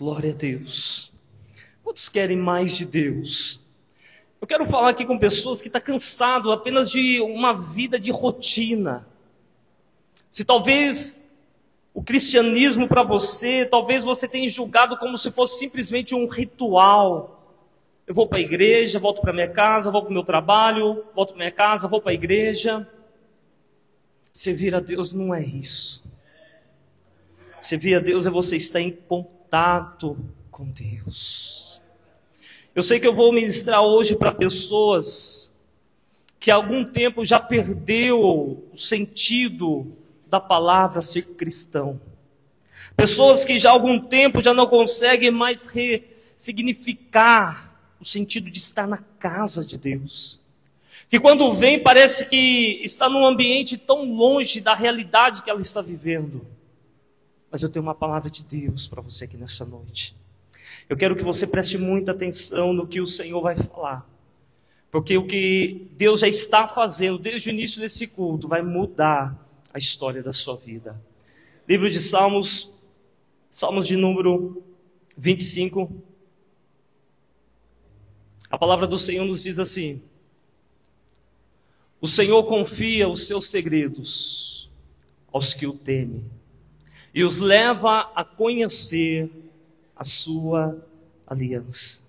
Glória a Deus. Quantos querem mais de Deus? Eu quero falar aqui com pessoas que estão cansadas apenas de uma vida de rotina. Se talvez o cristianismo para você, talvez você tenha julgado como se fosse simplesmente um ritual. Eu vou para a igreja, volto para minha casa, vou para o meu trabalho, volto para minha casa, vou para a igreja. Servir a Deus não é isso. Servir a Deus é você estar em contato com Deus. Eu sei que eu vou ministrar hoje para pessoas que há algum tempo já perdeu o sentido da palavra ser cristão. Pessoas que já há algum tempo já não conseguem mais ressignificar o sentido de estar na casa de Deus. Que quando vem parece que está num ambiente tão longe da realidade que ela está vivendo. Mas eu tenho uma palavra de Deus para você aqui nessa noite. Eu quero que você preste muita atenção no que o Senhor vai falar. Porque o que Deus já está fazendo desde o início desse culto vai mudar a história da sua vida. Livro de Salmos, Salmos de número 25. A palavra do Senhor nos diz assim: o Senhor confia os seus segredos aos que o temem e os leva a conhecer a sua aliança.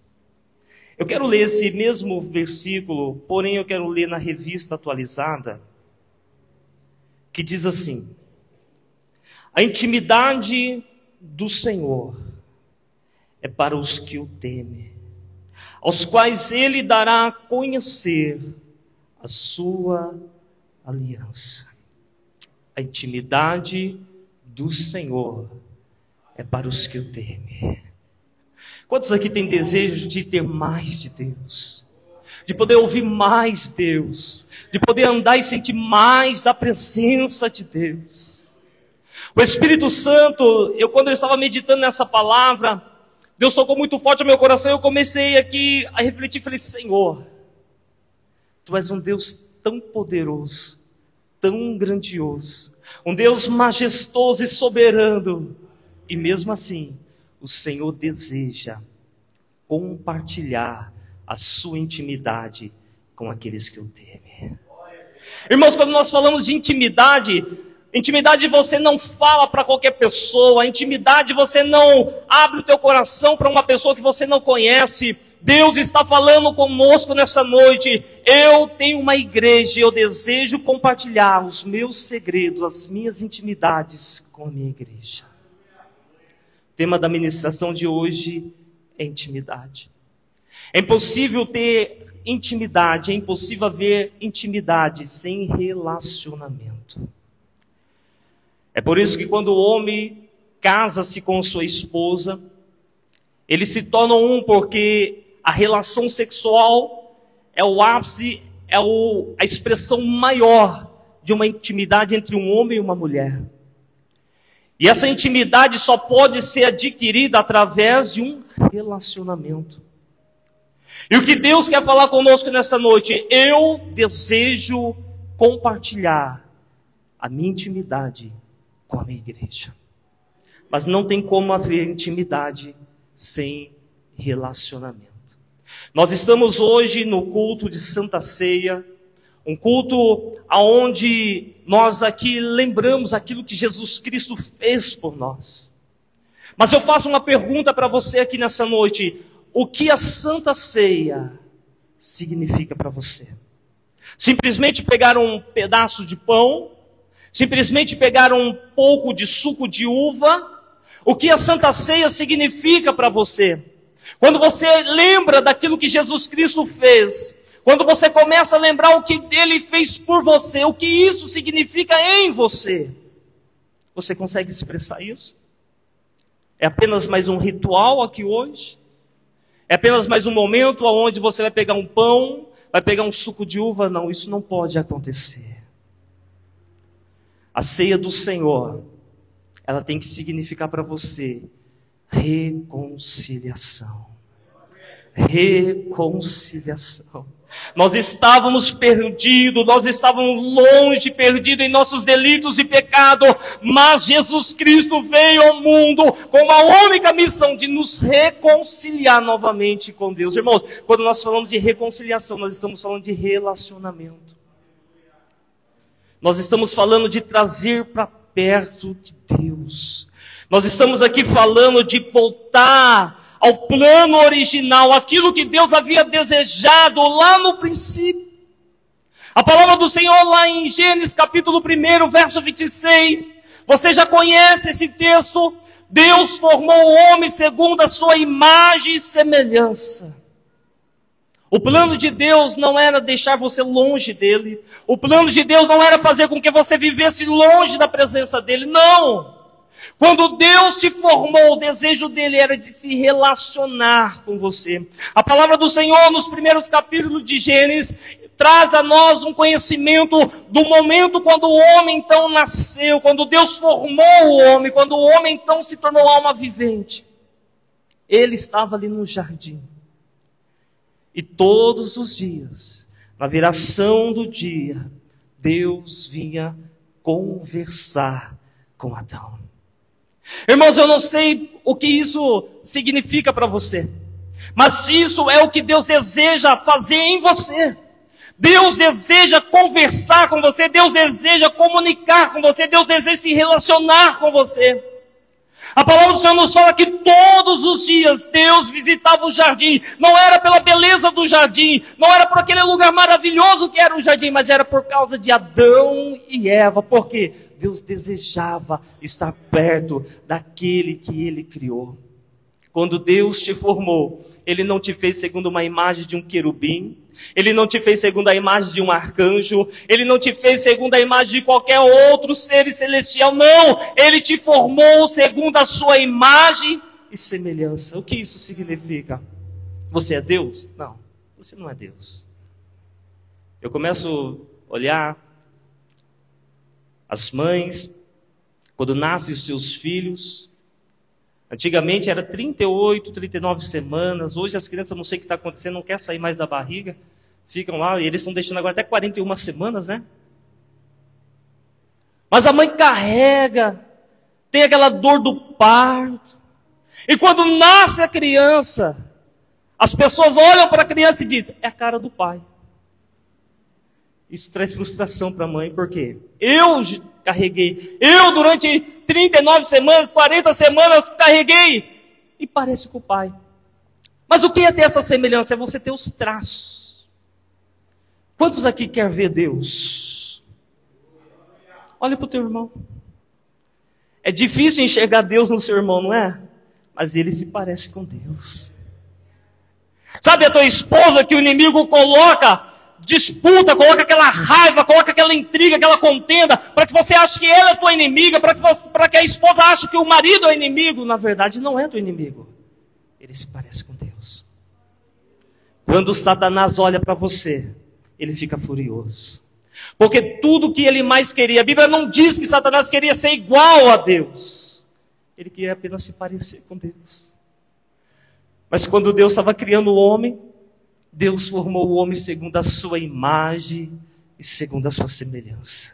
Eu quero ler esse mesmo versículo, porém eu quero ler na Revista Atualizada, que diz assim: a intimidade do Senhor é para os que o temem, aos quais Ele dará a conhecer a sua aliança. A intimidade do Senhor é para os que o temem. Quantos aqui têm desejo de ter mais de Deus? De poder ouvir mais Deus? De poder andar e sentir mais da presença de Deus? O Espírito Santo, quando eu estava meditando nessa palavra, Deus tocou muito forte no meu coração. Eu comecei aqui a refletir, falei: Senhor, Tu és um Deus tão poderoso, tão grandioso, um Deus majestoso e soberano, e mesmo assim, o Senhor deseja compartilhar a sua intimidade com aqueles que o temem. Irmãos, quando nós falamos de intimidade, intimidade você não fala para qualquer pessoa, intimidade você não abre o teu coração para uma pessoa que você não conhece. Deus está falando conosco nessa noite. Eu tenho uma igreja e eu desejo compartilhar os meus segredos, as minhas intimidades com a minha igreja. O tema da ministração de hoje é intimidade. É impossível ter intimidade, é impossível haver intimidade sem relacionamento. É por isso que quando o homem casa-se com sua esposa, eles se tornam um, porque a relação sexual é o ápice, é a expressão maior de uma intimidade entre um homem e uma mulher. E essa intimidade só pode ser adquirida através de um relacionamento. E o que Deus quer falar conosco nessa noite? Eu desejo compartilhar a minha intimidade com a minha igreja. Mas não tem como haver intimidade sem relacionamento. Nós estamos hoje no culto de Santa Ceia, um culto onde nós aqui lembramos aquilo que Jesus Cristo fez por nós. Mas eu faço uma pergunta para você aqui nessa noite: o que a Santa Ceia significa para você? Simplesmente pegar um pedaço de pão? Simplesmente pegar um pouco de suco de uva? O que a Santa Ceia significa para você? Quando você lembra daquilo que Jesus Cristo fez, quando você começa a lembrar o que Ele fez por você, o que isso significa em você, você consegue expressar isso? É apenas mais um ritual aqui hoje? É apenas mais um momento onde você vai pegar um pão, vai pegar um suco de uva? Não, isso não pode acontecer. A ceia do Senhor, ela tem que significar para você reconciliação. Reconciliação. Nós estávamos perdidos, nós estávamos longe, perdidos em nossos delitos e pecados, mas Jesus Cristo veio ao mundo com uma única missão de nos reconciliar novamente com Deus. Irmãos, quando nós falamos de reconciliação, nós estamos falando de relacionamento. Nós estamos falando de trazer para perto de Deus. Nós estamos aqui falando de voltar ao plano original, aquilo que Deus havia desejado lá no princípio. A palavra do Senhor lá em Gênesis capítulo 1, verso 26, você já conhece esse texto. Deus formou o homem segundo a sua imagem e semelhança. O plano de Deus não era deixar você longe dele. O plano de Deus não era fazer com que você vivesse longe da presença dele. Não! Quando Deus te formou, o desejo dele era de se relacionar com você. A palavra do Senhor, nos primeiros capítulos de Gênesis, traz a nós um conhecimento do momento quando o homem então nasceu, quando Deus formou o homem, quando o homem então se tornou alma vivente. Ele estava ali no jardim. E todos os dias, na viração do dia, Deus vinha conversar com Adão. Irmãos, eu não sei o que isso significa para você, mas isso é o que Deus deseja fazer em você. Deus deseja conversar com você, Deus deseja comunicar com você, Deus deseja se relacionar com você. A palavra do Senhor nos fala que todos os dias Deus visitava o jardim. Não era pela beleza do jardim, não era por aquele lugar maravilhoso que era o jardim, mas era por causa de Adão e Eva. Por quê? Deus desejava estar perto daquele que Ele criou. Quando Deus te formou, Ele não te fez segundo uma imagem de um querubim, Ele não te fez segundo a imagem de um arcanjo, Ele não te fez segundo a imagem de qualquer outro ser celestial, não! Ele te formou segundo a sua imagem e semelhança. O que isso significa? Você é Deus? Não, você não é Deus. Eu começo a olhar as mães, quando nascem os seus filhos. Antigamente era 38, 39 semanas. Hoje as crianças, não sei o que está acontecendo, não querem sair mais da barriga. Ficam lá, e eles estão deixando agora até 41 semanas, né? Mas a mãe carrega, tem aquela dor do parto. E quando nasce a criança, as pessoas olham para a criança e dizem, é a cara do pai. Isso traz frustração para a mãe, porque eu carreguei, eu durante 39 semanas, 40 semanas carreguei, e parece com o pai. Mas o que é ter essa semelhança? É você ter os traços. Quantos aqui quer ver Deus? Olha para o teu irmão. É difícil enxergar Deus no seu irmão, não é? Mas ele se parece com Deus. Sabe a tua esposa que o inimigo coloca disputa, coloca aquela raiva, coloca aquela intriga, aquela contenda, para que você ache que ela é tua inimiga, para que a esposa ache que o marido é inimigo. Na verdade, não é teu inimigo. Ele se parece com Deus. Quando Satanás olha para você, ele fica furioso. Porque tudo que ele mais queria, a Bíblia não diz que Satanás queria ser igual a Deus. Ele queria apenas se parecer com Deus. Mas quando Deus estava criando o homem, Deus formou o homem segundo a sua imagem e segundo a sua semelhança.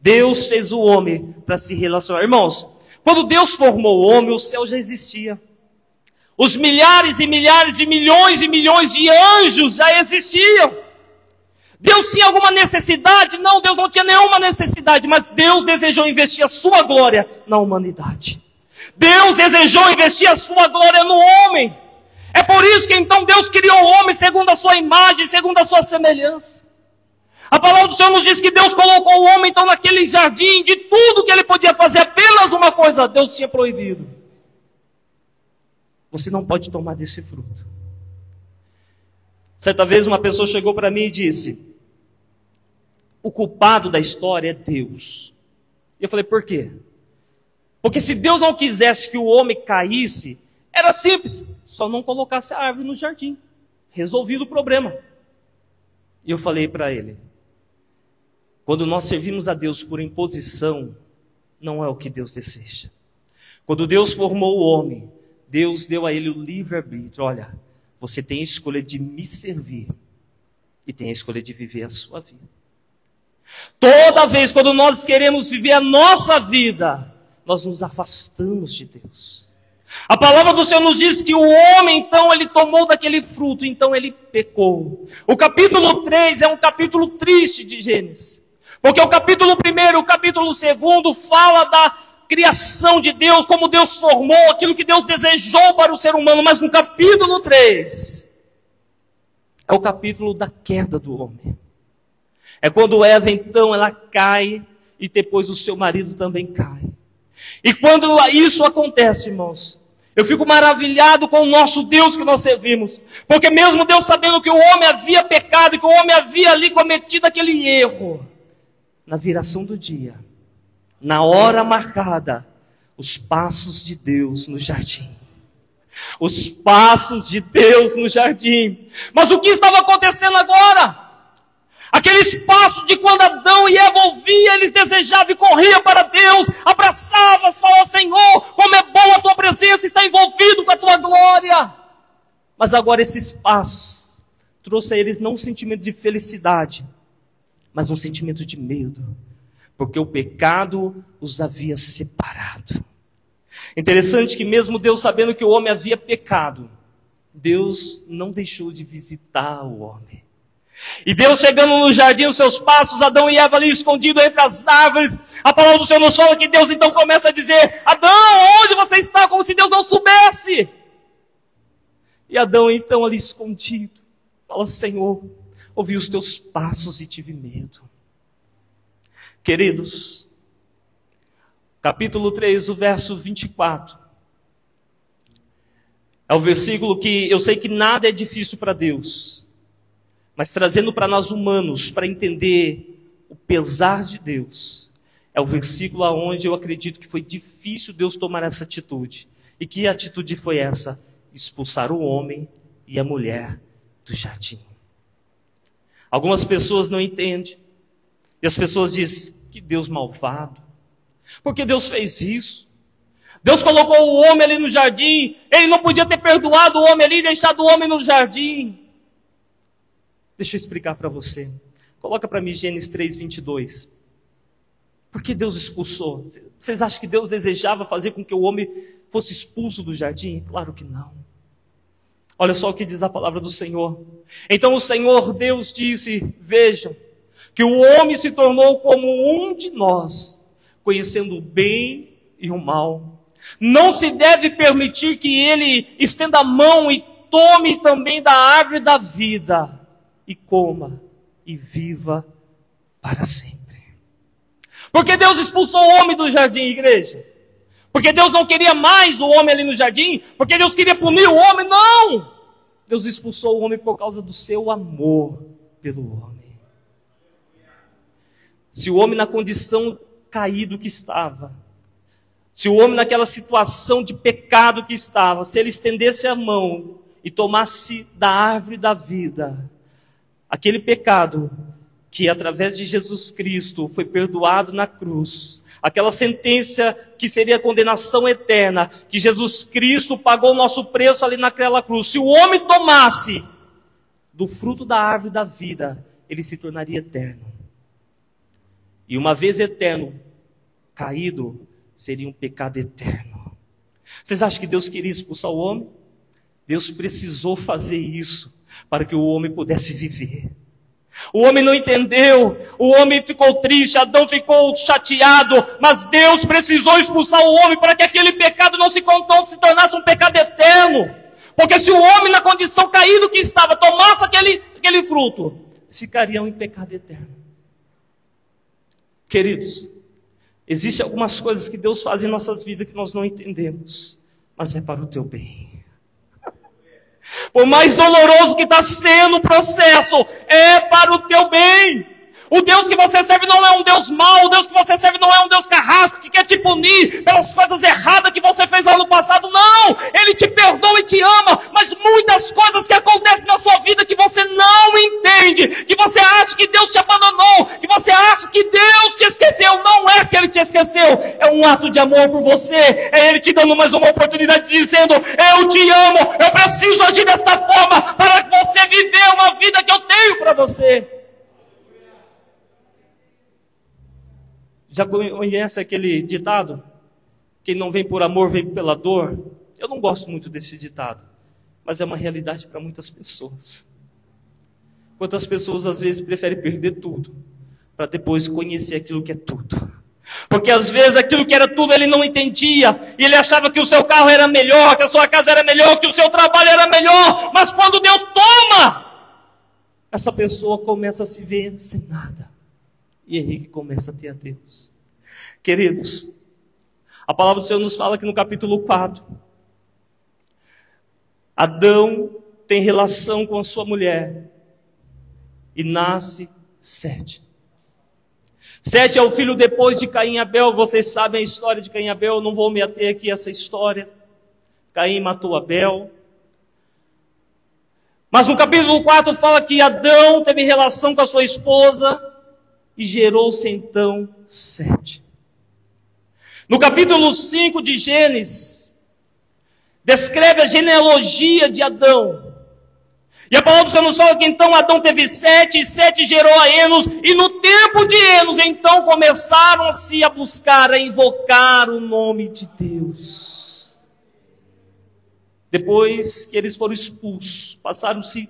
Deus fez o homem para se relacionar. Irmãos, quando Deus formou o homem, o céu já existia. Os milhares e milhares e milhões de anjos já existiam. Deus tinha alguma necessidade? Não, Deus não tinha nenhuma necessidade, mas Deus desejou investir a sua glória na humanidade. Deus desejou investir a sua glória no homem. É por isso que então Deus criou o homem segundo a sua imagem, segundo a sua semelhança. A palavra do Senhor nos diz que Deus colocou o homem então naquele jardim, de tudo que ele podia fazer, apenas uma coisa Deus tinha proibido. Você não pode tomar desse fruto. Certa vez uma pessoa chegou para mim e disse, o culpado da história é Deus. E eu falei, por quê? Porque se Deus não quisesse que o homem caísse, era simples, só não colocasse a árvore no jardim. Resolvido o problema. E eu falei para ele, quando nós servimos a Deus por imposição, não é o que Deus deseja. Quando Deus formou o homem, Deus deu a ele o livre-arbítrio. Olha, você tem a escolha de me servir e tem a escolha de viver a sua vida. Toda vez quando nós queremos viver a nossa vida, nós nos afastamos de Deus. A palavra do Senhor nos diz que o homem, então, ele tomou daquele fruto, então ele pecou. O capítulo 3 é um capítulo triste de Gênesis. Porque o capítulo 1, o capítulo 2 fala da criação de Deus, como Deus formou, aquilo que Deus desejou para o ser humano. Mas no capítulo 3, é o capítulo da queda do homem. É quando Eva, então, ela cai e depois o seu marido também cai. E quando isso acontece, irmãos, eu fico maravilhado com o nosso Deus que nós servimos. Porque mesmo Deus sabendo que o homem havia pecado, que o homem havia ali cometido aquele erro, na viração do dia, na hora marcada, os passos de Deus no jardim. Os passos de Deus no jardim. Mas o que estava acontecendo agora? Aqueles passos de quando Adão e Eva ouviam, eles desejavam e corriam para Deus, abraçavam, falavam: Senhor, como é bom a tua presença, está envolvido com a tua glória. Mas agora esses passos trouxe a eles não um sentimento de felicidade, mas um sentimento de medo, porque o pecado os havia separado. Interessante que mesmo Deus sabendo que o homem havia pecado, Deus não deixou de visitar o homem. E Deus chegando no jardim, os seus passos, Adão e Eva ali escondidos entre as árvores, a palavra do Senhor nos fala que Deus então começa a dizer: Adão, onde você está? Como se Deus não soubesse. E Adão então ali escondido, fala: Senhor, ouvi os teus passos e tive medo. Queridos, capítulo 3, o verso 24, é o versículo que eu sei que nada é difícil para Deus, mas trazendo para nós humanos, para entender o pesar de Deus, é o versículo onde eu acredito que foi difícil Deus tomar essa atitude. E que atitude foi essa? Expulsar o homem e a mulher do jardim. Algumas pessoas não entendem, e as pessoas dizem: que Deus malvado, porque Deus fez isso? Deus colocou o homem ali no jardim, Ele não podia ter perdoado o homem ali e deixado o homem no jardim. Deixa eu explicar para você. Coloca para mim Gênesis 3:22. Por que Deus expulsou? Vocês acham que Deus desejava fazer com que o homem fosse expulso do jardim? Claro que não. Olha só o que diz a palavra do Senhor. Então o Senhor Deus disse: vejam, que o homem se tornou como um de nós, conhecendo o bem e o mal. Não se deve permitir que ele estenda a mão e tome também da árvore da vida, e coma e viva para sempre. Porque Deus expulsou o homem do jardim, igreja? Porque Deus não queria mais o homem ali no jardim? Porque Deus queria punir o homem? Não! Deus expulsou o homem por causa do seu amor pelo homem. Se o homem na condição caído que estava, se o homem naquela situação de pecado que estava, se ele estendesse a mão e tomasse da árvore da vida, aquele pecado que através de Jesus Cristo foi perdoado na cruz, aquela sentença que seria condenação eterna, que Jesus Cristo pagou o nosso preço ali naquela cruz, se o homem tomasse do fruto da árvore da vida, ele se tornaria eterno. E uma vez eterno, caído, seria um pecado eterno. Vocês acham que Deus queria expulsar o homem? Deus precisou fazer isso para que o homem pudesse viver. O homem não entendeu, o homem ficou triste, Adão ficou chateado, mas Deus precisou expulsar o homem para que aquele pecado não se tornasse um pecado eterno. Porque se o homem na condição caído que estava tomasse aquele fruto, ficaria em pecado eterno. Queridos, existem algumas coisas que Deus faz em nossas vidas que nós não entendemos, mas é para o teu bem. Por mais doloroso que está sendo o processo, é para o teu bem. O Deus que você serve não é um Deus mau, o Deus que você serve não é um Deus carrasco, que quer te punir pelas coisas erradas que você fez lá no passado, não! Não, Ele te perdoa e te ama, mas muitas coisas que acontecem na sua vida que você não entende, que você acha que Deus te abandonou, que você acha que Deus te esqueceu. Não é que Ele te esqueceu, é um ato de amor por você, é Ele te dando mais uma oportunidade dizendo: eu te amo, eu preciso agir desta forma para que você viver uma vida que eu tenho para você. Já conhece aquele ditado? Quem não vem por amor, vem pela dor. Eu não gosto muito desse ditado, mas é uma realidade para muitas pessoas. Quantas pessoas às vezes preferem perder tudo, para depois conhecer aquilo que é tudo. Porque às vezes aquilo que era tudo ele não entendia, e ele achava que o seu carro era melhor, que a sua casa era melhor, que o seu trabalho era melhor, mas quando Deus toma, essa pessoa começa a se ver sem nada. E é aí que começa a ter a Deus. Queridos, a palavra do Senhor nos fala que no capítulo 4, Adão tem relação com a sua mulher e nasce Sete. Sete é o filho depois de Caim e Abel. Vocês sabem a história de Caim e Abel, eu não vou me ater aqui a essa história. Caim matou Abel. Mas no capítulo 4 fala que Adão teve relação com a sua esposa e gerou-se então Sete. No capítulo 5 de Gênesis, descreve a genealogia de Adão. E a palavra do Senhor nos fala que então Adão teve Sete, e Sete gerou a Enos, e no tempo de Enos, então começaram-se a buscar, a invocar o nome de Deus. Depois que eles foram expulsos, passaram-se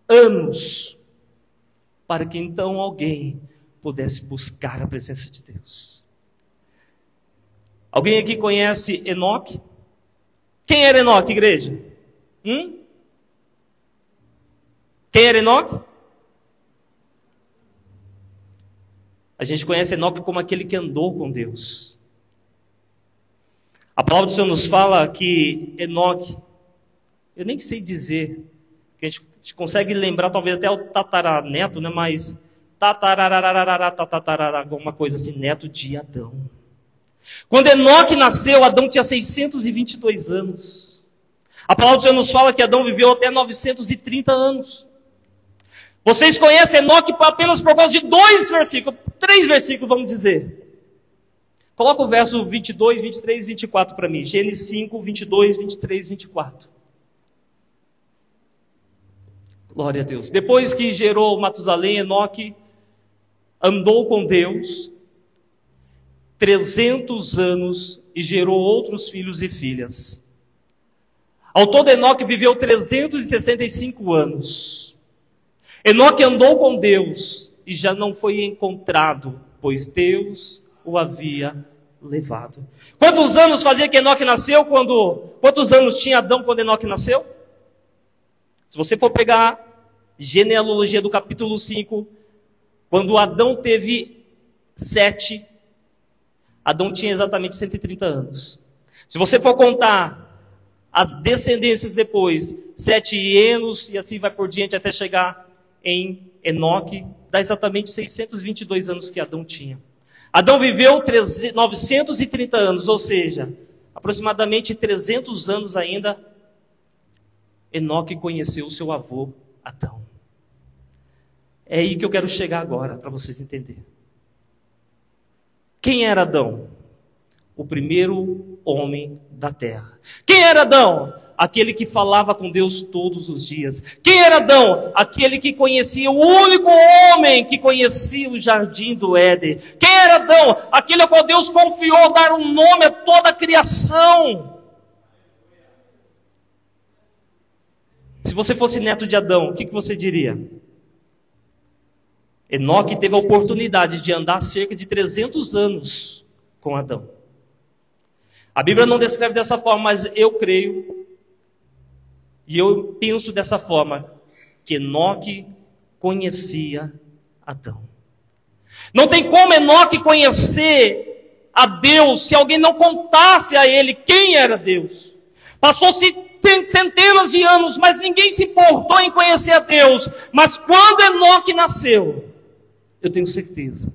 anos, para que então alguém pudesse buscar a presença de Deus. Alguém aqui conhece Enoque? Quem era Enoque, igreja? Quem era Enoque? A gente conhece Enoque como aquele que andou com Deus. A palavra do Senhor nos fala que Enoque, eu nem sei dizer, que a gente consegue lembrar talvez até o tataraneto, né? Mas alguma coisa assim, neto de Adão. Quando Enoque nasceu, Adão tinha 622 anos. A palavra do Senhor nos fala que Adão viveu até 930 anos. Vocês conhecem Enoque apenas por causa de 2 versículos, 3 versículos, vamos dizer. Coloca o verso 22, 23 e 24 para mim. Gênesis 5, 22, 23 e 24. Glória a Deus. Depois que gerou Matusalém, Enoque andou com Deus 300 anos e gerou outros filhos e filhas. Ao todo, Enoque viveu 365 anos. Enoque andou com Deus e já não foi encontrado, pois Deus o havia levado. Quantos anos fazia que Enoque nasceu? Quantos anos tinha Adão quando Enoque nasceu? Se você for pegar genealogia do capítulo 5, quando Adão teve Sete, Adão tinha exatamente 130 anos. Se você for contar as descendências depois, Sete e Enos, e assim vai por diante até chegar em Enoque, dá exatamente 622 anos que Adão tinha. Adão viveu 930 anos, ou seja, aproximadamente 300 anos ainda, Enoque conheceu o seu avô Adão. É aí que eu quero chegar agora, para vocês entenderem. Quem era Adão? O primeiro homem da terra. Quem era Adão? Aquele que falava com Deus todos os dias. Quem era Adão? Aquele que conhecia, o único homem que conhecia o jardim do Éden. Quem era Adão? Aquele ao qual Deus confiou dar um nome a toda a criação. Se você fosse neto de Adão, o que você diria? Enoque teve a oportunidade de andar cerca de 300 anos com Adão. A Bíblia não descreve dessa forma, mas eu creio, e eu penso dessa forma, que Enoque conhecia Adão. Não tem como Enoque conhecer a Deus se alguém não contasse a ele quem era Deus. Passou-se centenas de anos, mas ninguém se importou em conhecer a Deus. Mas quando Enoque nasceu, eu tenho certeza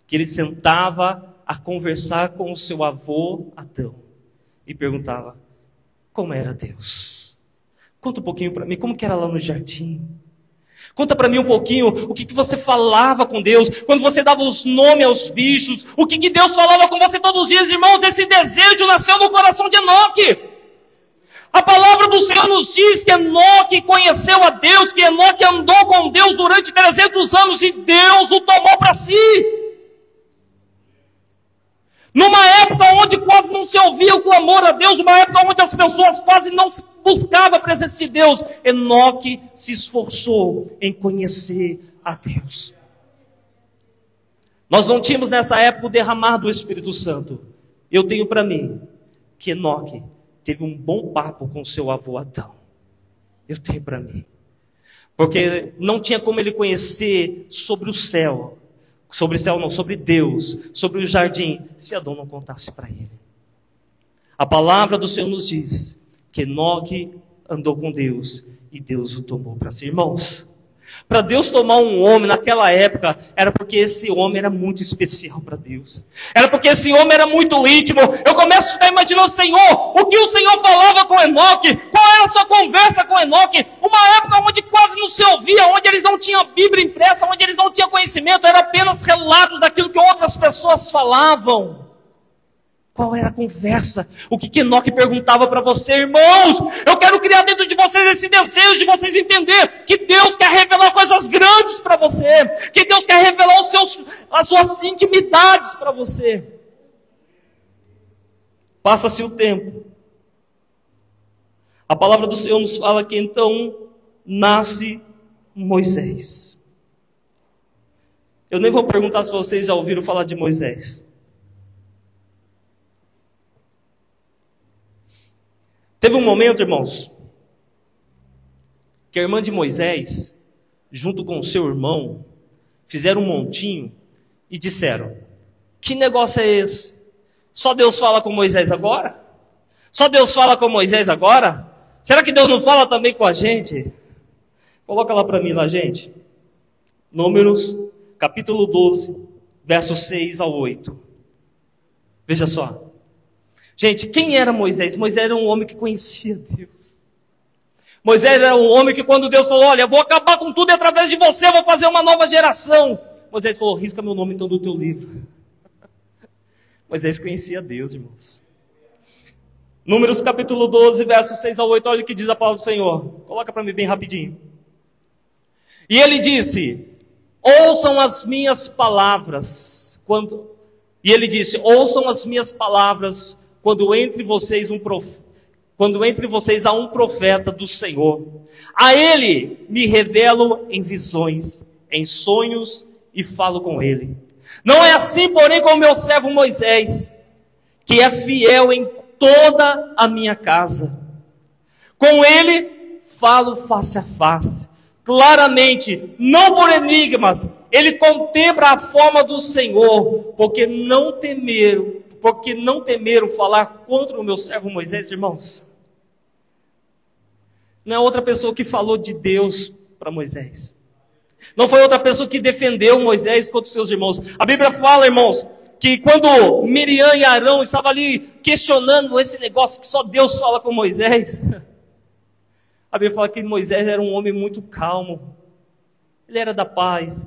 que ele sentava a conversar com o seu avô Adão e perguntava: como era Deus. Conta um pouquinho para mim, como que era lá no jardim. Conta para mim um pouquinho o que você falava com Deus, quando você dava os nomes aos bichos, o que Deus falava com você todos os dias, irmãos. Esse desejo nasceu no coração de Enoque. A palavra do Senhor nos diz que Enoque conheceu a Deus, que Enoque andou com Deus durante 300 anos e Deus o tomou para si. Numa época onde quase não se ouvia o clamor a Deus, uma época onde as pessoas quase não buscavam a presença de Deus, Enoque se esforçou em conhecer a Deus. Nós não tínhamos nessa época o derramar do Espírito Santo. Eu tenho para mim que Enoque teve um bom papo com seu avô Adão. Eu tenho para mim. Porque não tinha como ele conhecer sobre o céu. Sobre o céu não, sobre Deus, sobre o jardim, se Adão não contasse para ele. A palavra do Senhor nos diz que Enoque andou com Deus e Deus o tomou para si. Irmãos, para Deus tomar um homem naquela época, era porque esse homem era muito especial para Deus. Era porque esse homem era muito íntimo. Eu começo a ficar imaginando, Senhor, o que o Senhor falava com Enoque? Qual era a sua conversa com Enoque? Uma época onde quase não se ouvia, onde eles não tinham Bíblia impressa, onde eles não tinham conhecimento, eram apenas relatos daquilo que outras pessoas falavam. Qual era a conversa? O que Enoque perguntava para você, irmãos? Eu quero criar dentro de vocês esse desejo de vocês entender que Deus quer revelar coisas grandes para você, que Deus quer revelar as suas intimidades para você. Passa-se o tempo. A palavra do Senhor nos fala que então nasce Moisés. Eu nem vou perguntar se vocês já ouviram falar de Moisés. Teve um momento, irmãos, que a irmã de Moisés, junto com o seu irmão, fizeram um montinho e disseram: que negócio é esse? Só Deus fala com Moisés agora? Só Deus fala com Moisés agora? Será que Deus não fala também com a gente? Coloca lá para mim, lá, gente. Números, capítulo 12, versos 6 ao 8. Veja só. Gente, quem era Moisés? Moisés era um homem que conhecia Deus. Moisés era um homem que quando Deus falou: olha, eu vou acabar com tudo e através de você eu vou fazer uma nova geração. Moisés falou: risca meu nome então do teu livro. Moisés conhecia Deus, irmãos. Números capítulo 12, versos 6 ao 8, olha o que diz a palavra do Senhor. Coloca para mim bem rapidinho. E ele disse: ouçam as minhas palavras. Ouçam as minhas palavras quando entre vocês há um profeta do Senhor. A ele me revelo em visões, em sonhos e falo com ele. Não é assim, porém, com o meu servo Moisés, que é fiel em toda a minha casa. Com ele falo face a face, claramente, não por enigmas. Ele contempla a forma do Senhor, porque não temeram falar contra o meu servo Moisés, irmãos. Não é outra pessoa que falou de Deus para Moisés. Não foi outra pessoa que defendeu Moisés contra os seus irmãos. A Bíblia fala, irmãos, que quando Miriam e Arão estavam ali questionando esse negócio que só Deus fala com Moisés, a Bíblia fala que Moisés era um homem muito calmo. Ele era da paz.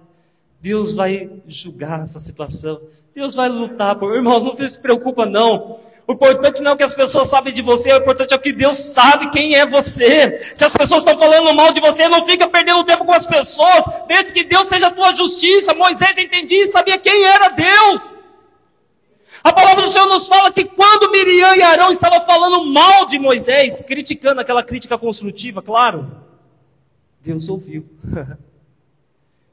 Deus vai julgar essa situação. Deus vai lutar por... Irmãos, não se preocupa não. O importante não é o que as pessoas sabem de você, o importante é o que Deus sabe quem é você. Se as pessoas estão falando mal de você, não fica perdendo tempo com as pessoas, desde que Deus seja a tua justiça. Moisés entendia e sabia quem era Deus. A palavra do Senhor nos fala que quando Miriam e Arão estavam falando mal de Moisés, criticando aquela crítica construtiva, claro, Deus ouviu.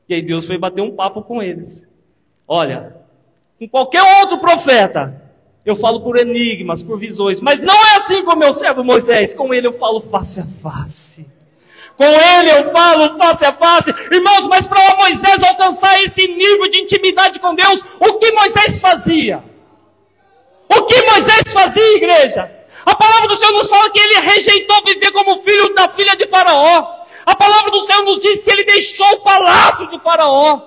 E aí Deus foi bater um papo com eles. Olha, com qualquer outro profeta, eu falo por enigmas, por visões, mas não é assim com o meu servo Moisés. Com ele eu falo face a face. Com ele eu falo face a face. Irmãos, mas para Moisés alcançar esse nível de intimidade com Deus, o que Moisés fazia? O que Moisés fazia, igreja? A palavra do Senhor nos fala que ele rejeitou viver como filho da filha de Faraó. A palavra do Senhor nos diz que ele deixou o palácio de Faraó.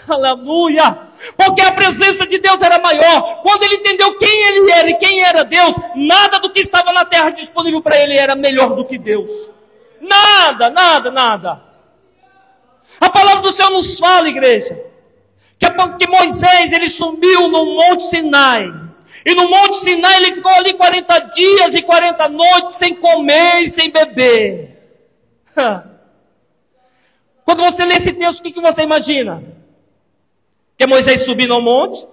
Aleluia! Porque a presença de Deus era maior. Quando ele entendeu quem ele era e quem era Deus, nada do que estava na terra disponível para ele era melhor do que Deus. Nada, nada, nada. A palavra do Senhor nos fala, igreja, que Moisés, ele subiu no Monte Sinai. E no Monte Sinai ele ficou ali 40 dias e 40 noites sem comer e sem beber. Quando você lê esse texto, o que você imagina? Que Moisés subindo ao monte,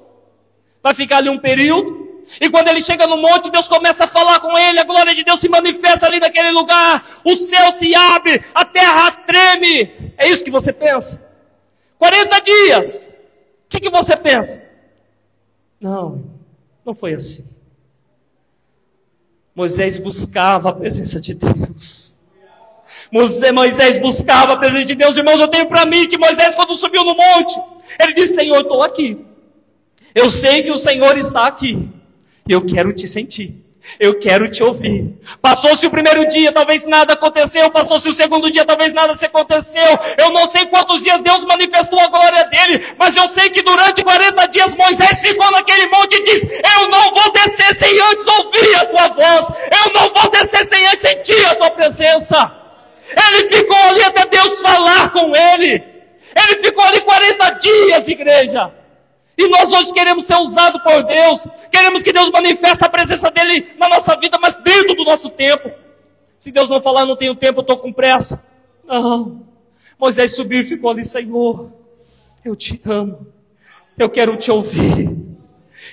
vai ficar ali um período, e quando ele chega no monte, Deus começa a falar com ele, a glória de Deus se manifesta ali naquele lugar, o céu se abre, a terra treme. É isso que você pensa? 40 dias. O que você pensa? Não foi assim. Moisés buscava a presença de Deus. Moisés buscava a presença de Deus. Irmãos, eu tenho para mim que Moisés, quando subiu no monte, ele disse: Senhor, eu estou aqui. Eu sei que o Senhor está aqui. Eu quero te sentir. Eu quero te ouvir. Passou-se o primeiro dia, talvez nada aconteceu. Passou-se o segundo dia, talvez nada se aconteceu. Eu não sei quantos dias Deus manifestou a glória dele, mas eu sei que durante 40 dias Moisés ficou naquele monte e disse: eu não vou descer sem antes ouvir a tua voz. Eu não vou descer sem antes sentir a tua presença. Ele ficou ali até Deus falar com ele. Ele ficou ali 40 dias, igreja. E nós hoje queremos ser usados por Deus. Queremos que Deus manifeste a presença dele na nossa vida, mas dentro do nosso tempo. Se Deus não falar, não tenho tempo, eu estou com pressa. Não. Moisés subiu e ficou ali: Senhor, eu te amo. Eu quero te ouvir.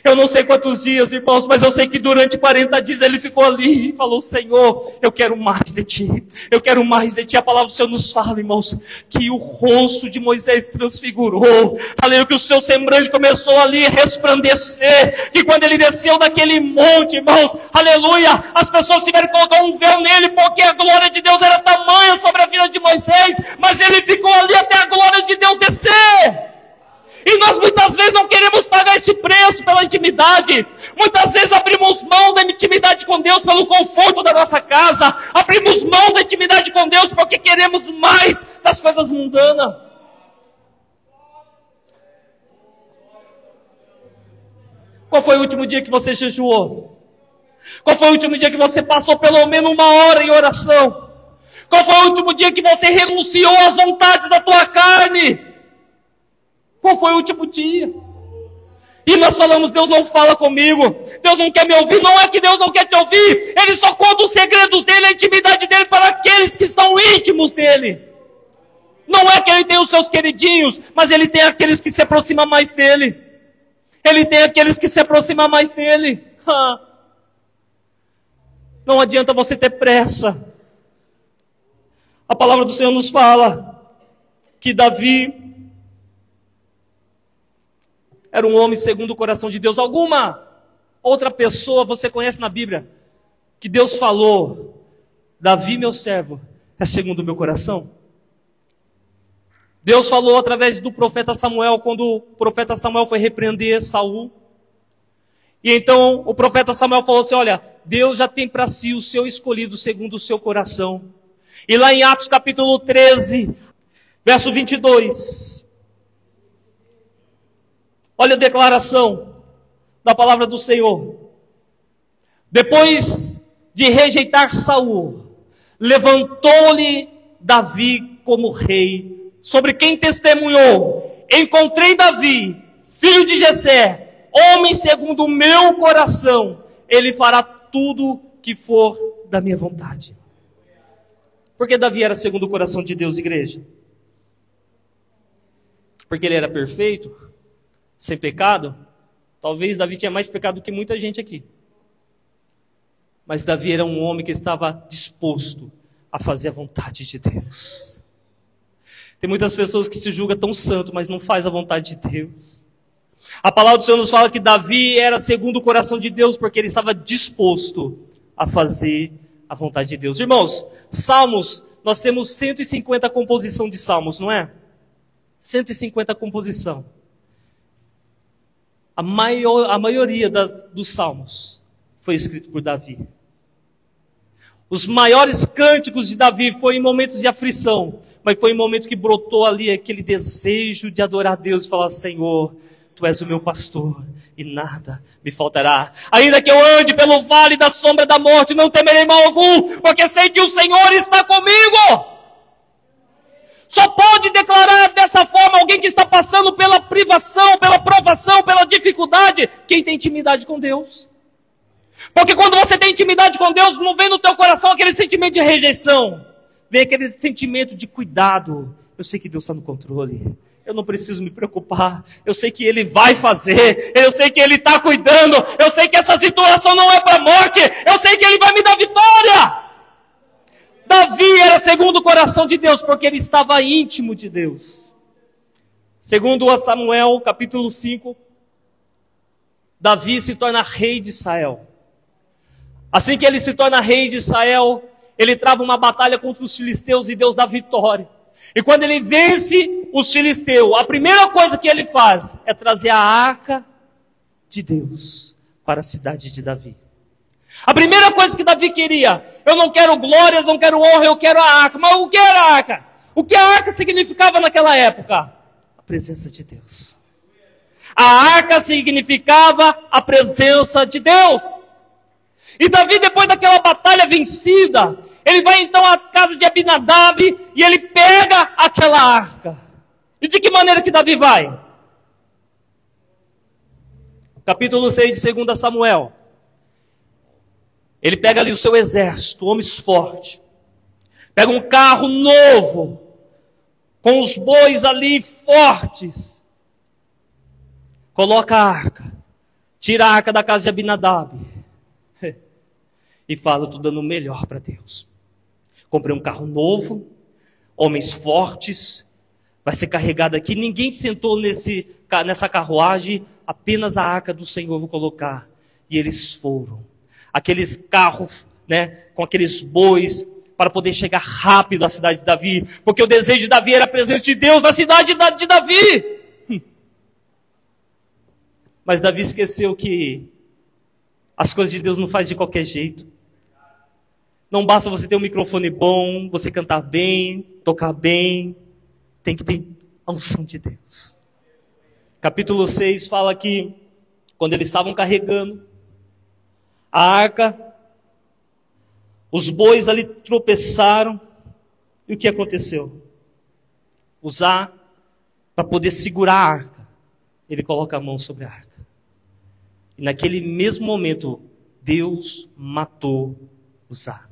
Eu não sei quantos dias, irmãos, mas eu sei que durante 40 dias ele ficou ali e falou: Senhor, eu quero mais de ti. Eu quero mais de ti. A palavra do Senhor nos fala, irmãos, que o rosto de Moisés transfigurou. Aleluia, que o seu semblante começou ali a resplandecer. Que quando ele desceu daquele monte, irmãos, aleluia, as pessoas tiveram que colocar um véu nele, porque a glória de Deus era tamanha sobre a vida de Moisés. Mas ele ficou ali até a glória de Deus descer. E nós muitas vezes não queremos pagar esse preço pela intimidade. Muitas vezes abrimos mão da intimidade com Deus pelo conforto da nossa casa. Abrimos mão da intimidade com Deus porque queremos mais das coisas mundanas. Qual foi o último dia que você jejuou? Qual foi o último dia que você passou pelo menos 1 hora em oração? Qual foi o último dia que você renunciou às vontades da tua carne? Qual foi o último dia? E nós falamos: Deus não fala comigo, Deus não quer me ouvir. Não é que Deus não quer te ouvir, Ele só conta os segredos dEle, a intimidade dEle para aqueles que estão íntimos dEle. Não é que Ele tem os seus queridinhos, mas Ele tem aqueles que se aproximam mais dEle. Ele tem aqueles que se aproximam mais dEle. Não adianta você ter pressa. A palavra do Senhor nos fala que Davi era um homem segundo o coração de Deus. Alguma outra pessoa você conhece na Bíblia que Deus falou: Davi, meu servo, é segundo o meu coração? Deus falou através do profeta Samuel, quando o profeta Samuel foi repreender Saul. E então o profeta Samuel falou assim: olha, Deus já tem para si o seu escolhido segundo o seu coração. E lá em Atos capítulo 13, verso 22... olha a declaração da palavra do Senhor. Depois de rejeitar Saul, levantou-lhe Davi como rei, sobre quem testemunhou: encontrei Davi, filho de Jessé, homem segundo o meu coração, ele fará tudo que for da minha vontade. Porque Davi era segundo o coração de Deus, igreja? Porque ele era perfeito? Sem pecado? Talvez Davi tinha mais pecado do que muita gente aqui. Mas Davi era um homem que estava disposto a fazer a vontade de Deus. Tem muitas pessoas que se julgam tão santo, mas não faz a vontade de Deus. A palavra do Senhor nos fala que Davi era segundo o coração de Deus, porque ele estava disposto a fazer a vontade de Deus. Irmãos, salmos, nós temos 150 composição de salmos, não é? 150 composição. A maioria dos salmos foi escrito por Davi. Os maiores cânticos de Davi foi em momentos de aflição, mas foi em momento que brotou ali aquele desejo de adorar a Deus e falar: Senhor, Tu és o meu pastor e nada me faltará. Ainda que eu ande pelo vale da sombra da morte, não temerei mal algum, porque sei que o Senhor está comigo. Só pode declarar dessa forma alguém que está passando pela privação, pela provação, pela dificuldade, quem tem intimidade com Deus. Porque quando você tem intimidade com Deus, não vem no teu coração aquele sentimento de rejeição. Vem aquele sentimento de cuidado. Eu sei que Deus está no controle. Eu não preciso me preocupar. Eu sei que Ele vai fazer. Eu sei que Ele está cuidando. Eu sei que essa situação não é para a morte. Eu sei que Ele vai me dar vitória. Davi era segundo o coração de Deus, porque ele estava íntimo de Deus. Segundo Samuel, capítulo 5, Davi se torna rei de Israel. Assim que ele se torna rei de Israel, ele trava uma batalha contra os filisteus e Deus dá vitória. E quando ele vence os filisteus, a primeira coisa que ele faz é trazer a arca de Deus para a cidade de Davi. A primeira coisa que Davi queria, eu não quero glórias, não quero honra, eu quero a arca. Mas o que era a arca? O que a arca significava naquela época? A presença de Deus. A arca significava a presença de Deus. E Davi, depois daquela batalha vencida, ele vai então à casa de Abinadab e ele pega aquela arca. E de que maneira que Davi vai? Capítulo 6 de 2 Samuel. Ele pega ali o seu exército, homens fortes. Pega um carro novo, com os bois ali fortes. Coloca a arca. Tira a arca da casa de Abinadab. E fala, estou dando o melhor para Deus. Comprei um carro novo, homens fortes. Vai ser carregado aqui. Ninguém sentou nessa carruagem, apenas a arca do Senhor vou colocar. E eles foram. Aqueles carros, né, com aqueles bois, para poder chegar rápido à cidade de Davi. Porque o desejo de Davi era a presença de Deus na cidade de Davi. Mas Davi esqueceu que as coisas de Deus não faz de qualquer jeito. Não basta você ter um microfone bom, você cantar bem, tocar bem. Tem que ter a unção de Deus. Capítulo 6 fala que quando eles estavam carregando a arca, os bois ali tropeçaram. E o que aconteceu? Usar, para poder segurar a arca, ele coloca a mão sobre a arca. E naquele mesmo momento, Deus matou Uzá.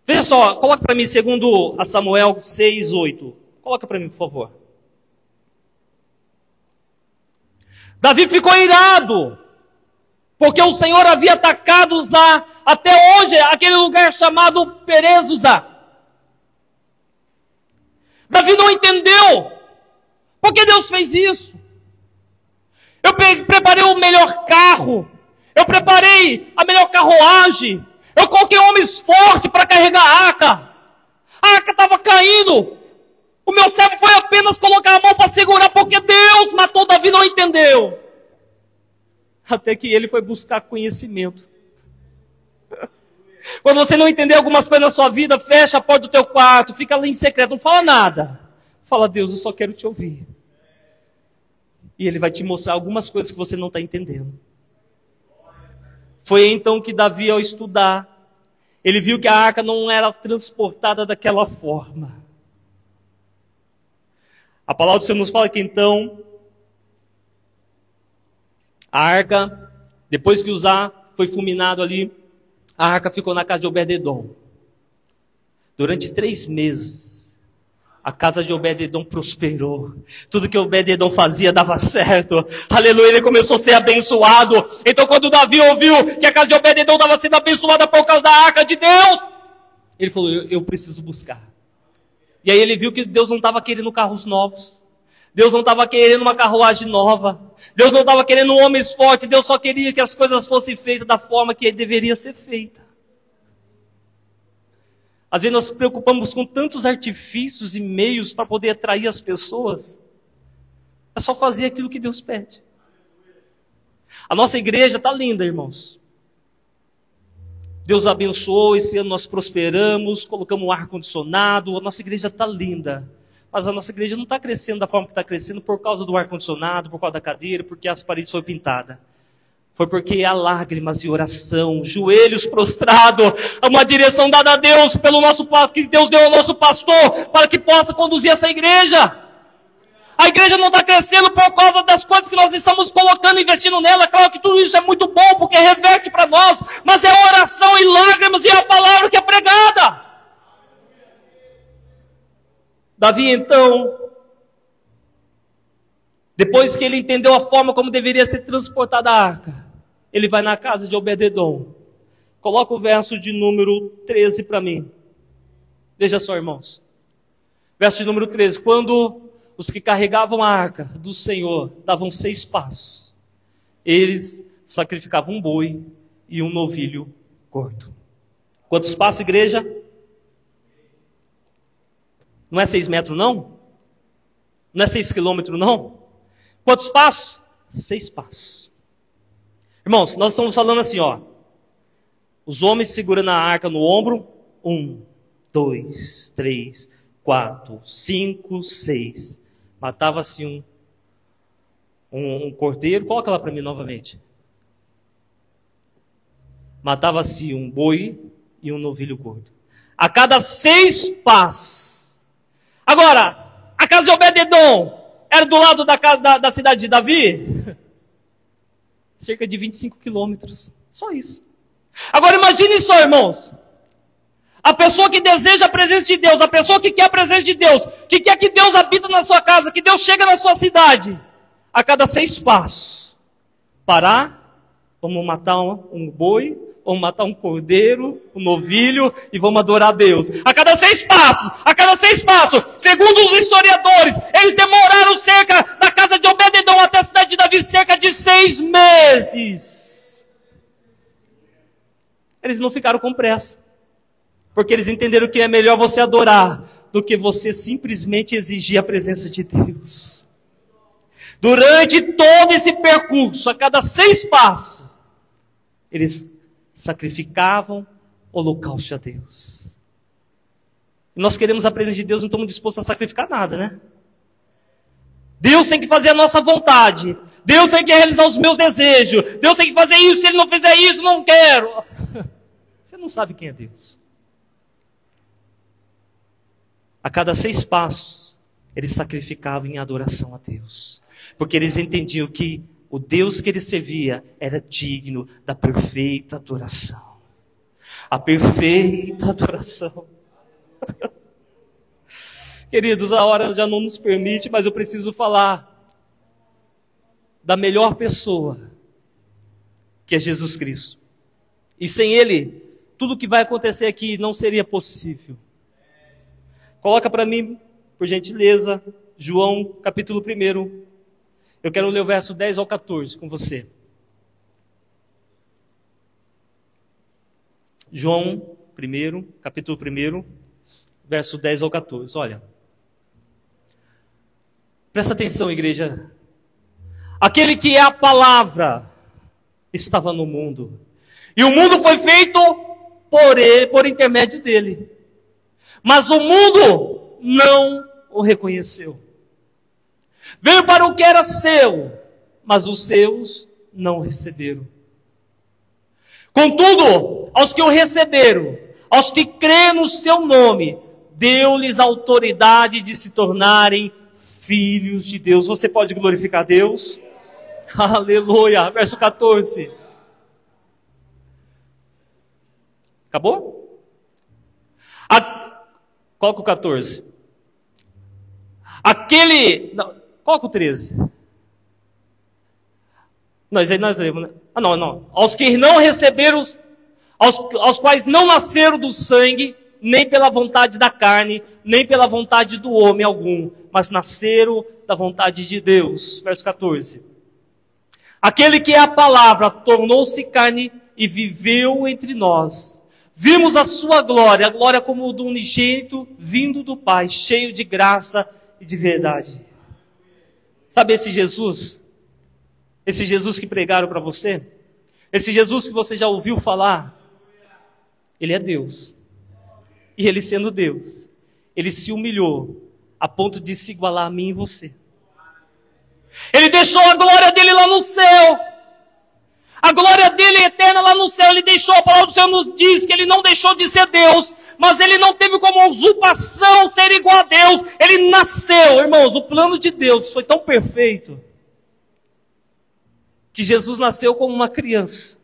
Veja só, coloca para mim, segundo a Samuel 6:8. Coloca para mim, por favor. Davi ficou irado, porque o Senhor havia atacado Uzá, até hoje, aquele lugar chamado Perez Uzá. Davi não entendeu. Por que Deus fez isso? Eu preparei o melhor carro. Eu preparei a melhor carruagem. Eu coloquei homens fortes para carregar a arca. A arca estava caindo. O meu servo foi apenas colocar a mão para segurar, porque Deus matou Davi, não entendeu. Até que ele foi buscar conhecimento. Quando você não entender algumas coisas na sua vida, fecha a porta do teu quarto, fica ali em secreto, não fala nada. Fala, Deus, eu só quero te ouvir. E Ele vai te mostrar algumas coisas que você não está entendendo. Foi então que Davi, ao estudar, ele viu que a arca não era transportada daquela forma. A palavra do Senhor nos fala que então, a arca, depois que Uzá foi fulminado ali, a arca ficou na casa de Obed-edom. Durante 3 meses, a casa de Obed-edom prosperou. Tudo que Obed-edom fazia dava certo. Aleluia, ele começou a ser abençoado. Então quando Davi ouviu que a casa de Obed-edom estava sendo abençoada por causa da arca de Deus, ele falou, eu preciso buscar. E aí ele viu que Deus não estava querendo carros novos. Deus não estava querendo uma carruagem nova. Deus não estava querendo homens fortes. Deus só queria que as coisas fossem feitas da forma que deveria ser feita. Às vezes nós nos preocupamos com tantos artifícios e meios para poder atrair as pessoas. É só fazer aquilo que Deus pede. A nossa igreja está linda, irmãos. Deus abençoou, esse ano nós prosperamos, colocamos um ar-condicionado, a nossa igreja está linda. mas a nossa igreja não está crescendo da forma que está crescendo por causa do ar-condicionado, por causa da cadeira, porque as paredes foram pintadas. Foi porque há lágrimas e oração, joelhos prostrados, uma direção dada a Deus, pelo nosso, que Deus deu ao nosso pastor, para que possa conduzir essa igreja. A igreja não está crescendo por causa das coisas que nós estamos colocando, investindo nela. Claro que tudo isso é muito bom, porque reverte para nós, mas é oração e lágrimas e é a palavra que é pregada. Davi, então, depois que ele entendeu a forma como deveria ser transportada a arca, ele vai na casa de Obed-edom. Coloca o verso de número 13 para mim. Veja só, irmãos. Verso de número 13. Quando os que carregavam a arca do Senhor davam 6 passos, eles sacrificavam um boi e um novilho gordo. Quantos passos, igreja? Não é 6 metros, não? Não é 6 quilômetros, não? Quantos passos? 6 passos. Irmãos, nós estamos falando assim, ó. Os homens segurando a arca no ombro. 1, 2, 3, 4, 5, 6. Matava-se um cordeiro. Coloca lá para mim novamente. Matava-se um boi e um novilho gordo. A cada 6 passos. Agora, a casa de Obed-edom era do lado da casa da cidade de Davi? Cerca de 25 quilômetros. Só isso. Agora imagine só, irmãos. A pessoa que deseja a presença de Deus, a pessoa que quer a presença de Deus, que quer que Deus habita na sua casa, que Deus chega na sua cidade, a cada 6 passos. Parar, vamos matar um boi, vamos matar um cordeiro, um novilho e vamos adorar a Deus. A cada 6 passos, segundo os historiadores, eles demoraram cerca da casa de Obed-edom até a cidade de Davi, cerca de 6 meses. Eles não ficaram com pressa, porque eles entenderam que é melhor você adorar do que você simplesmente exigir a presença de Deus. Durante todo esse percurso, a cada 6 passos, eles sacrificavam holocausto a Deus. E nós queremos a presença de Deus, não estamos dispostos a sacrificar nada, né? Deus tem que fazer a nossa vontade. Deus tem que realizar os meus desejos. Deus tem que fazer isso. Se Ele não fizer isso, não quero. Você não sabe quem é Deus. A cada 6 passos, eles sacrificavam em adoração a Deus. Porque eles entendiam que o Deus que ele servia era digno da perfeita adoração. A perfeita adoração. Queridos, a hora já não nos permite, mas eu preciso falar da melhor pessoa, que é Jesus Cristo. E sem Ele, tudo que vai acontecer aqui não seria possível. Coloca para mim, por gentileza, João capítulo 1. Eu quero ler o verso 10 ao 14 com você. João 1, capítulo 1, verso 10 ao 14. Olha. Presta atenção, igreja. Aquele que é a palavra estava no mundo. E o mundo foi feito por ele, por intermédio dele. Mas o mundo não o reconheceu. Veio para o que era seu, mas os seus não o receberam. Contudo, aos que o receberam, aos que creem no seu nome, deu-lhes autoridade de se tornarem filhos de Deus. Você pode glorificar a Deus? Aleluia. Verso 14. Acabou? Coloca o 14. Coloca o 13. Nós lemos, né? Não. Aos que não receberam, aos quais não nasceram do sangue, nem pela vontade da carne, nem pela vontade do homem algum, mas nasceram da vontade de Deus. Verso 14. Aquele que é a palavra tornou-se carne e viveu entre nós. Vimos a sua glória, a glória como o do unigênito vindo do Pai, cheio de graça e de verdade. Sabe esse Jesus? Esse Jesus que pregaram para você? Esse Jesus que você já ouviu falar? Ele é Deus. E ele sendo Deus, ele se humilhou a ponto de se igualar a mim e você. Ele deixou a glória dele lá no céu. A glória dele é eterna lá no céu. Ele deixou, a palavra do Senhor nos diz que ele não deixou de ser Deus, mas ele não teve como usurpação ser igual a Deus. Ele nasceu, irmãos, o plano de Deus foi tão perfeito que Jesus nasceu como uma criança.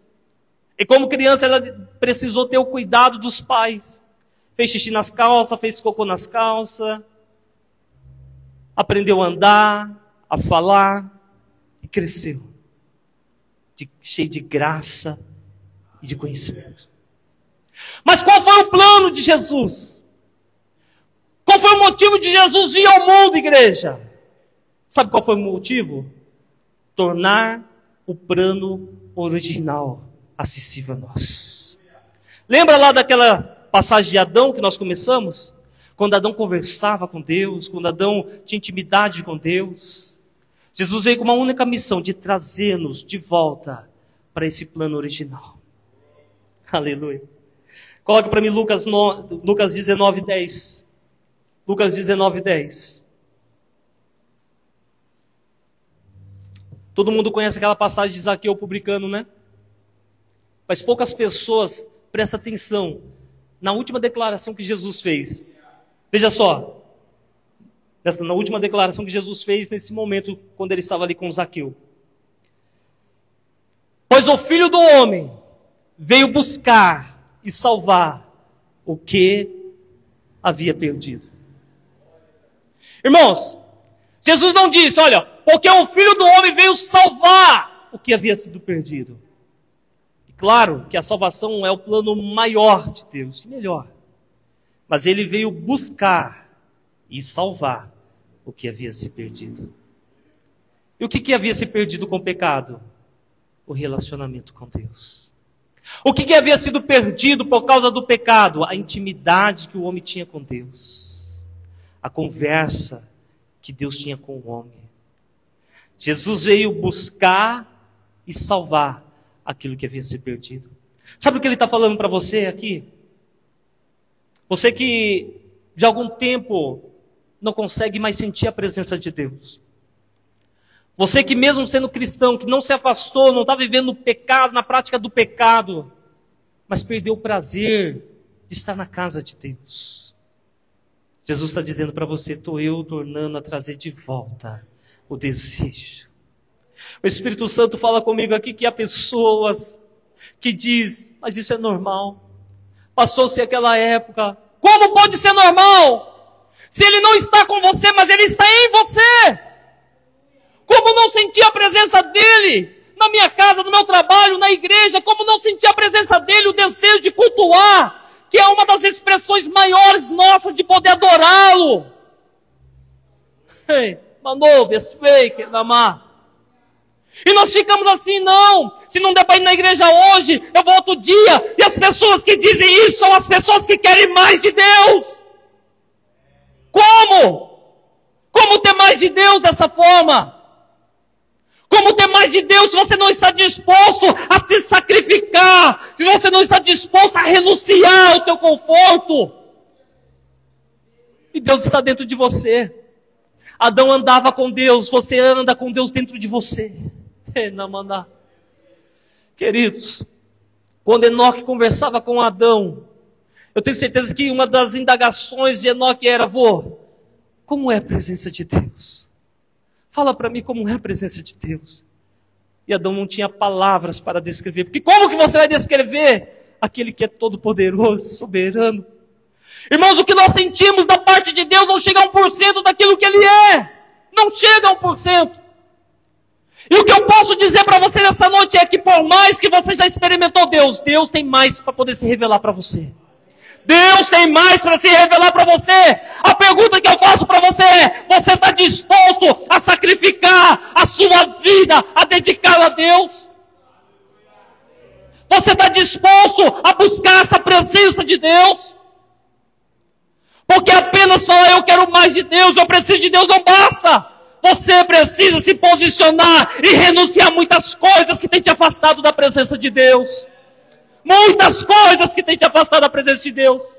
E como criança ela precisou ter o cuidado dos pais. Fez xixi nas calças, fez cocô nas calças, aprendeu a andar, a falar e cresceu. Cheio de graça e de conhecimento. Mas qual foi o plano de Jesus? Qual foi o motivo de Jesus vir ao mundo, igreja? Sabe qual foi o motivo? Tornar o plano original acessível a nós. Lembra lá daquela passagem de Adão que nós começamos? Quando Adão conversava com Deus, quando Adão tinha intimidade com Deus. Jesus veio com uma única missão, de trazer-nos de volta para esse plano original. Aleluia. Coloca para mim Lucas 19:10. Lucas 19:10. Todo mundo conhece aquela passagem de Zaqueu publicano, né? Mas poucas pessoas prestam atenção na última declaração que Jesus fez. Veja só. Na última declaração que Jesus fez nesse momento, quando ele estava ali com Zaqueu. Pois o Filho do Homem veio buscar e salvar o que havia perdido. Irmãos, Jesus não disse, olha, porque o Filho do Homem veio salvar o que havia sido perdido. E claro que a salvação é o plano maior de Deus, melhor. Mas ele veio buscar e salvar o que havia se perdido. E o que havia se perdido com o pecado? O relacionamento com Deus. O que havia sido perdido por causa do pecado? A intimidade que o homem tinha com Deus. A conversa que Deus tinha com o homem. Jesus veio buscar e salvar aquilo que havia se perdido. Sabe o que ele está falando para você aqui? Você que de algum tempo não consegue mais sentir a presença de Deus. Você que mesmo sendo cristão, que não se afastou, não está vivendo o pecado, na prática do pecado, mas perdeu o prazer de estar na casa de Deus. Jesus está dizendo para você, estou eu tornando a trazer de volta o desejo. O Espírito Santo fala comigo aqui que há pessoas que diz, mas isso é normal. Passou-se aquela época. Como pode ser normal? Se ele não está com você, mas ele está em você. Como não sentir a presença dele na minha casa, no meu trabalho, na igreja? Como não sentir a presença dele, o desejo de cultuar, que é uma das expressões maiores nossas de poder adorá-lo. Mandou, fake, namar. E nós ficamos assim, não. Se não der para ir na igreja hoje, eu vou outro dia. E as pessoas que dizem isso são as pessoas que querem mais de Deus. Como? Como ter mais de Deus dessa forma? Como ter mais de Deus se você não está disposto a se sacrificar? Se você não está disposto a renunciar ao teu conforto? E Deus está dentro de você. Adão andava com Deus, você anda com Deus dentro de você. Queridos, quando Enoque conversava com Adão, eu tenho certeza que uma das indagações de Enoque era, como é a presença de Deus? Fala para mim como é a presença de Deus. E Adão não tinha palavras para descrever, porque como que você vai descrever aquele que é todo poderoso, soberano? Irmãos, o que nós sentimos da parte de Deus não chega a 1% daquilo que Ele é. Não chega a 1%. E o que eu posso dizer para você nessa noite é que por mais que você já experimentou Deus, Deus tem mais para poder se revelar para você. Deus tem mais para se revelar para você. A pergunta que eu faço para você é, você está disposto a sacrificar a sua vida, a dedicá-la a Deus? Você está disposto a buscar essa presença de Deus? Porque apenas falar eu quero mais de Deus, eu preciso de Deus, não basta. Você precisa se posicionar e renunciar a muitas coisas que tem te afastado da presença de Deus. Muitas coisas que tem te afastado da presença de Deus.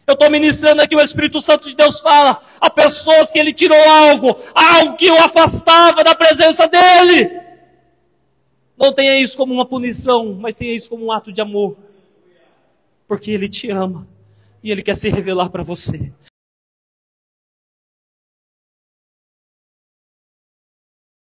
Eu estou ministrando aqui, o Espírito Santo de Deus fala a pessoas que Ele tirou algo que o afastava da presença dEle. Não tenha isso como uma punição, mas tenha isso como um ato de amor. Porque Ele te ama e Ele quer se revelar para você.